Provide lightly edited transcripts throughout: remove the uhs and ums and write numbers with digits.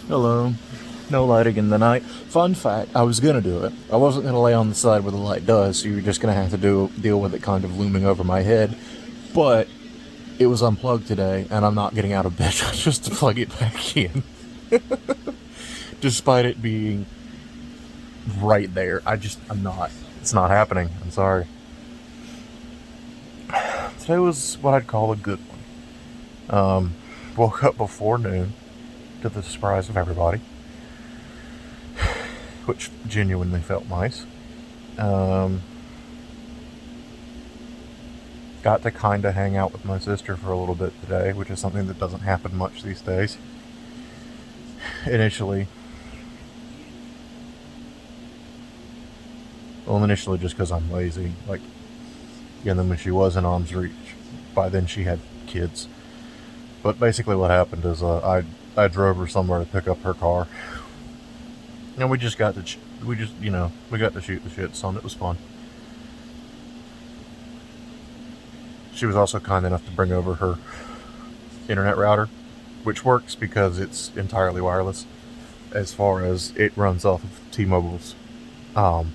Hello. No lighting in the night. Fun fact, I was gonna do it. I wasn't gonna lay on the side where the light does, so you're just gonna have to deal with it kind of looming over my head. But it was unplugged today, and I'm not getting out of bed just to plug it back in. Despite it being right there. I'm not. It's not happening. I'm sorry. Today was what I'd call a good one. Woke up before noon, to the surprise of everybody, which genuinely felt nice. Um, got to kind of hang out with my sister for a little bit today, which is something that doesn't happen much these days. Initially, initially just because I'm lazy. And then when she was in arm's reach, by then she had kids. But basically, what happened is I drove her somewhere to pick up her car, and we just got to we got to shoot the shit, son. It was fun. She was also kind enough to bring over her internet router, which works because it's entirely wireless, as far as it runs off of T-Mobile's um,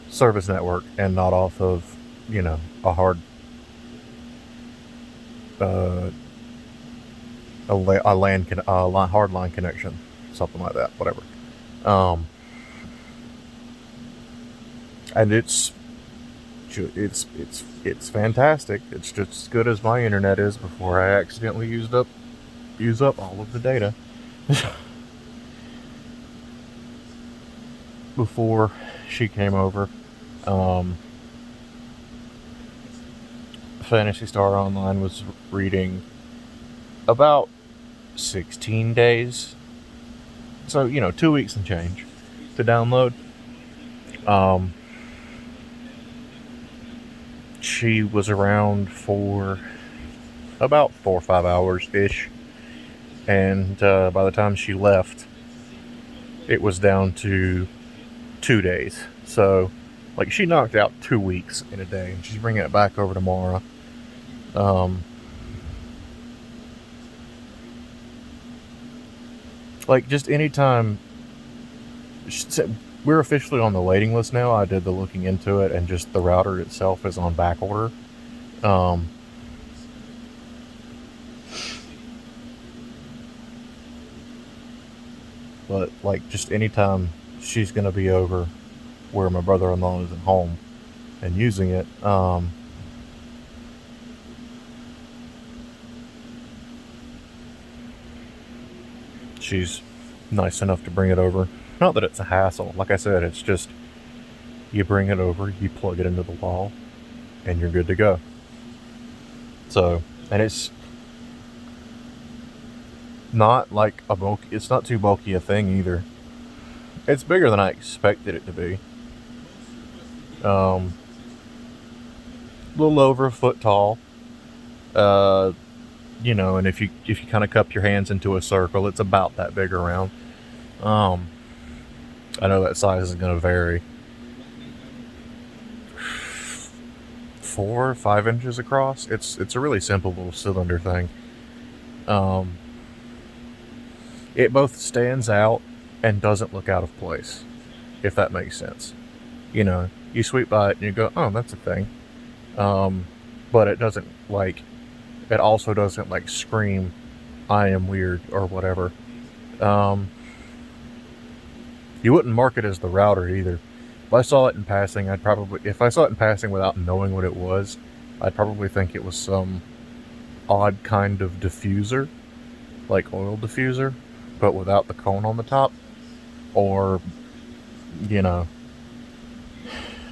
service network and not off of a hard uh, hard line connection, something like that, whatever. Um, and it's fantastic. It's just as good as my internet is before I accidentally use up all of the data. Before she came over, um, Fantasy Star Online was reading about 16 days, so 2 weeks and change to download. Um, she was around for about 4 or 5 hours ish, and by the time she left, it was down to 2 days. So, she knocked out 2 weeks in a day, and she's bringing it back over tomorrow. Um, just anytime. We're officially on the waiting list now. I did the looking into it, and just the router itself is on back order. Um, but just anytime she's gonna be over where my brother-in-law isn't home and using it, she's nice enough to bring it over. Not that it's a hassle. Like I said, it's just you bring it over, you plug it into the wall, and you're good to go. So, and it's not like a bulky. It's not too bulky a thing either. It's bigger than I expected it to be. A little over a foot tall. Uh, and if you kind of cup your hands into a circle, it's about that big around. Um, I know that size is going to vary. 4 or 5 inches across. It's a really simple little cylinder thing. Um, it both stands out and doesn't look out of place, if that makes sense. You sweep by it and you go, oh, that's a thing. But it doesn't it also doesn't scream, I am weird or whatever. Um, you wouldn't mark it as the router either. If I saw it in passing, if I saw it in passing without knowing what it was, I'd probably think it was some odd kind of diffuser, like oil diffuser, but without the cone on the top. Or, you know,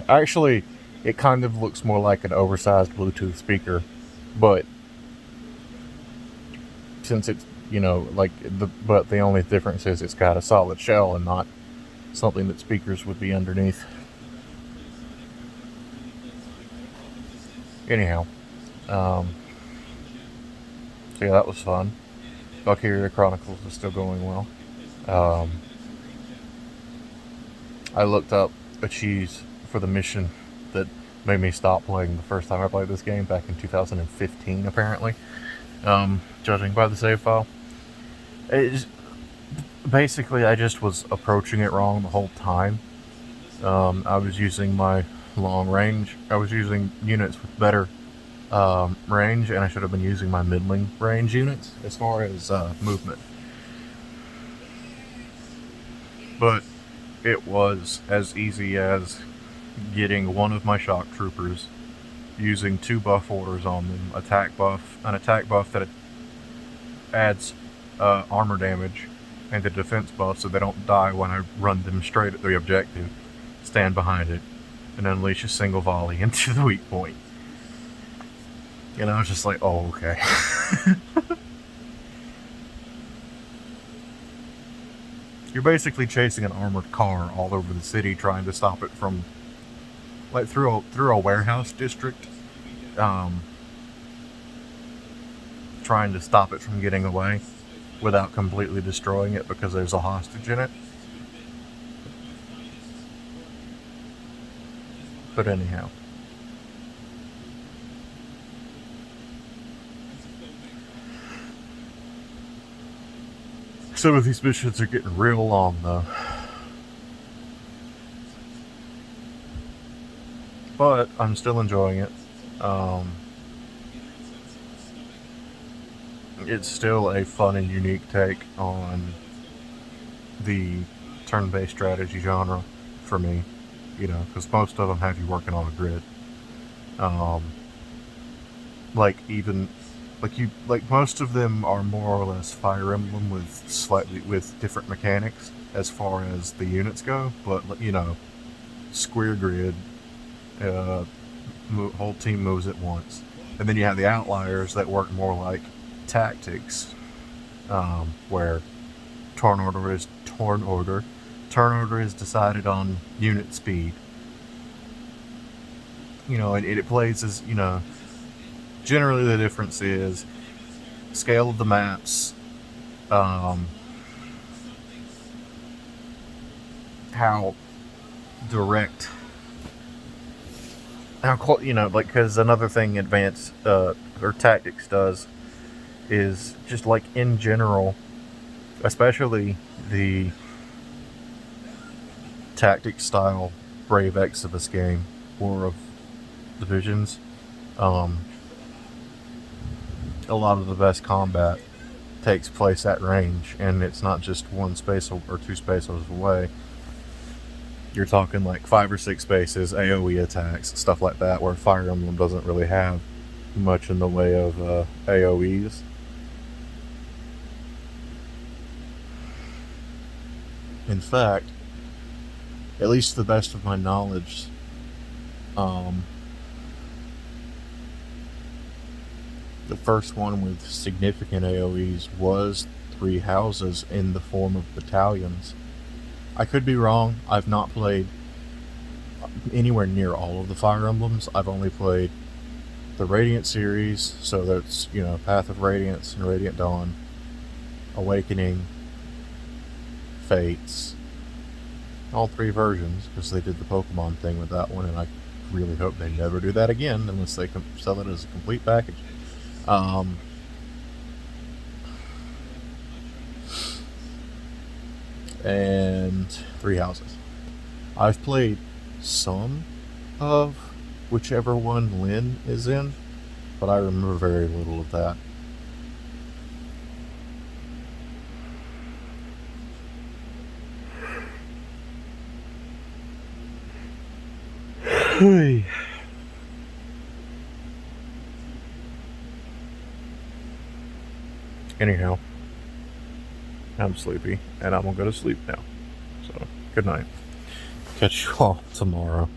actually, it kind of looks more like an oversized Bluetooth speaker, but since it's, but the only difference is it's got a solid shell and not something that speakers would be underneath. Anyhow, um, so yeah, that was fun. Valkyria Chronicles is still going well. Um, I looked up a cheese for the mission that made me stop playing the first time I played this game back in 2015, apparently, judging by the save file. It's, basically, I just was approaching it wrong the whole time. I was using my long range. I was using units with better range, and I should have been using my middling range units as far as movement. But it was as easy as getting one of my shock troopers, using 2 buff orders on them, an attack buff that adds armor damage, and a defense buff so they don't die when I run them straight at the objective, stand behind it, and unleash a single volley into the weak point. And I was just like, oh, okay. You're basically chasing an armored car all over the city, trying to stop it from, like, through a warehouse district, trying to stop it from getting away without completely destroying it because there's a hostage in it. But anyhow. Some of these missions are getting real long, though. But I'm still enjoying it. It's still a fun and unique take on the turn-based strategy genre for me, because most of them have you working on a grid. Like even like most of them are more or less Fire Emblem with different mechanics as far as the units go, but square grid, whole team moves at once, and then you have the outliers that work more like tactics, where turn order is decided on unit speed. And it plays as generally the difference is scale of the maps, how direct, because another thing advanced or tactics does is just like in general, especially the tactics style Brave Exodus game, War of Divisions. A lot of the best combat takes place at range, and it's not just one space or 2 spaces away. You're talking like 5 or 6 spaces, AoE attacks, stuff like that, where Fire Emblem doesn't really have much in the way of AoEs. In fact, at least to the best of my knowledge, the first one with significant AoEs was 3 houses in the form of battalions. I could be wrong. I've not played anywhere near all of the Fire Emblems. I've only played the Radiant series, so that's, Path of Radiance and Radiant Dawn, Awakening, Fates, all 3 versions, because they did the Pokemon thing with that one, and I really hope they never do that again unless they sell it as a complete package. And 3 houses. I've played some of whichever one Lynn is in, but I remember very little of that. Anyhow, I'm sleepy, and I'm gonna go to sleep now. So, good night. Catch you all tomorrow.